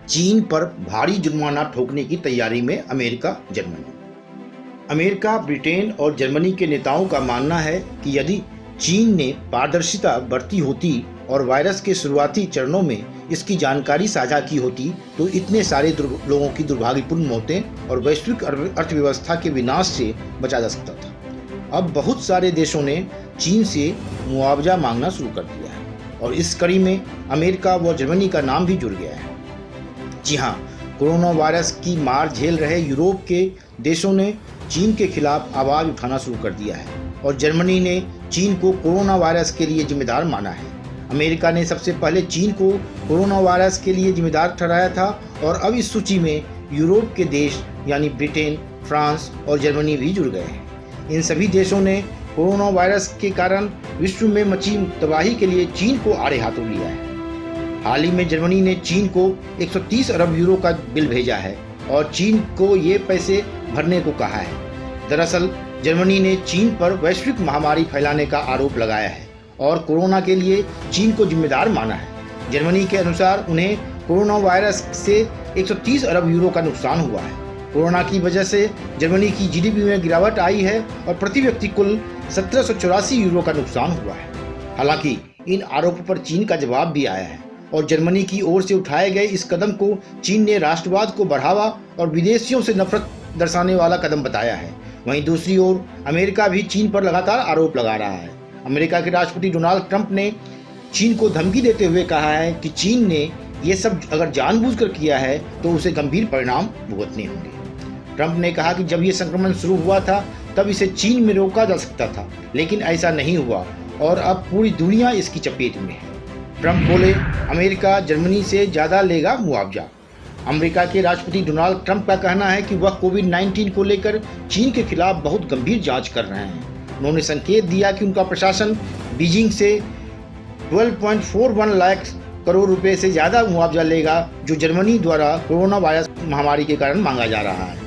चीन पर भारी जुर्माना ठोकने की तैयारी में अमेरिका, जर्मनी। अमेरिका, ब्रिटेन और जर्मनी के नेताओं का मानना है कि यदि चीन ने पारदर्शिता बरती होती और वायरस के शुरुआती चरणों में इसकी जानकारी साझा की होती तो इतने सारे लोगों की दुर्भाग्यपूर्ण मौतें और वैश्विक अर्थव्यवस्था के विनाश से बचा जा सकता था। अब बहुत सारे देशों ने चीन से मुआवजा मांगना शुरू कर दिया है और इस कड़ी में अमेरिका व जर्मनी का नाम भी जुड़ गया है। जी हाँ, कोरोना वायरस की मार झेल रहे यूरोप के देशों ने चीन के खिलाफ आवाज़ उठाना शुरू कर दिया है और जर्मनी ने चीन को कोरोना वायरस के लिए जिम्मेदार माना है। अमेरिका ने सबसे पहले चीन को कोरोना वायरस के लिए जिम्मेदार ठहराया था और अब इस सूची में यूरोप के देश यानी ब्रिटेन, फ्रांस और जर्मनी भी जुड़ गए हैं। इन सभी देशों ने कोरोना वायरस के कारण विश्व में मची तबाही के लिए चीन को आड़े हाथों लिया है। हाल ही में जर्मनी ने चीन को 130 अरब यूरो का बिल भेजा है और चीन को ये पैसे भरने को कहा है। दरअसल जर्मनी ने चीन पर वैश्विक महामारी फैलाने का आरोप लगाया है और कोरोना के लिए चीन को जिम्मेदार माना है। जर्मनी के अनुसार उन्हें कोरोना वायरस से 130 अरब यूरो का नुकसान हुआ है। कोरोना की वजह से जर्मनी की जीडीपी में गिरावट आई है और प्रति व्यक्ति कुल 1784 यूरो का नुकसान हुआ है। हालांकि इन आरोपों पर चीन का जवाब भी आया है और जर्मनी की ओर से उठाए गए इस कदम को चीन ने राष्ट्रवाद को बढ़ावा और विदेशियों से नफरत दर्शाने वाला कदम बताया है। वहीं दूसरी ओर अमेरिका भी चीन पर लगातार आरोप लगा रहा है। अमेरिका के राष्ट्रपति डोनाल्ड ट्रंप ने चीन को धमकी देते हुए कहा है कि चीन ने ये सब अगर जानबूझकर किया है तो उसे गंभीर परिणाम भुगतने होंगे। ट्रंप ने कहा कि जब ये संक्रमण शुरू हुआ था तब इसे चीन में रोका जा सकता था, लेकिन ऐसा नहीं हुआ और अब पूरी दुनिया इसकी चपेट में है। ट्रंप बोले, अमेरिका जर्मनी से ज़्यादा लेगा मुआवजा। अमेरिका के राष्ट्रपति डोनाल्ड ट्रंप का कहना है कि वह कोविड-19 को लेकर चीन के खिलाफ बहुत गंभीर जांच कर रहे हैं। उन्होंने संकेत दिया कि उनका प्रशासन बीजिंग से 12.41 लाख करोड़ रुपए से ज़्यादा मुआवजा लेगा जो जर्मनी द्वारा कोरोना वायरस महामारी के कारण मांगा जा रहा है।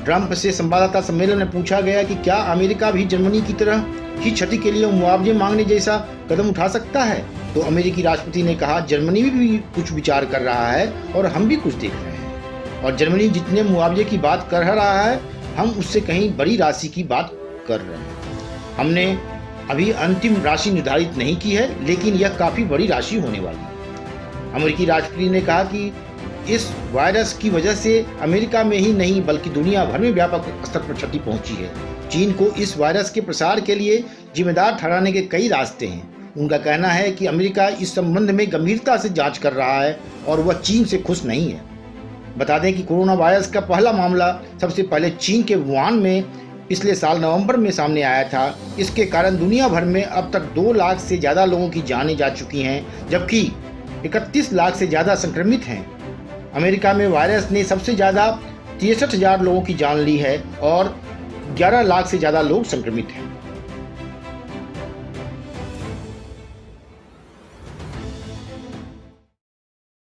ट्रंप से संवाददाता सम्मेलन में पूछा गया कि क्या अमेरिका भी जर्मनी की तरह ही क्षति के लिए मुआवजे मांगने जैसा कदम उठा सकता है, तो अमेरिकी राष्ट्रपति ने कहा, जर्मनी भी कुछ विचार कर रहा है और हम भी कुछ देख रहे हैं और जर्मनी जितने मुआवजे की बात कर रहा है हम उससे कहीं बड़ी राशि की बात कर रहे हैं। हमने अभी अंतिम राशि निर्धारित नहीं की है, लेकिन यह काफ़ी बड़ी राशि होने वाली है। अमेरिकी राष्ट्रपति ने कहा कि इस वायरस की वजह से अमेरिका में ही नहीं बल्कि दुनिया भर में व्यापक स्तर पर क्षति पहुंची है। चीन को इस वायरस के प्रसार के लिए जिम्मेदार ठहराने के कई रास्ते हैं। उनका कहना है कि अमेरिका इस संबंध में गंभीरता से जांच कर रहा है और वह चीन से खुश नहीं है। बता दें कि कोरोना वायरस का पहला मामला सबसे पहले चीन के वुहान में पिछले साल नवंबर में सामने आया था। इसके कारण दुनिया भर में अब तक 2 लाख से ज़्यादा लोगों की जानें जा चुकी हैं, जबकि 31 लाख से ज़्यादा संक्रमित हैं। अमेरिका में वायरस ने सबसे ज़्यादा 63,000 लोगों की जान ली है और 11 लाख से ज़्यादा लोग संक्रमित हैं।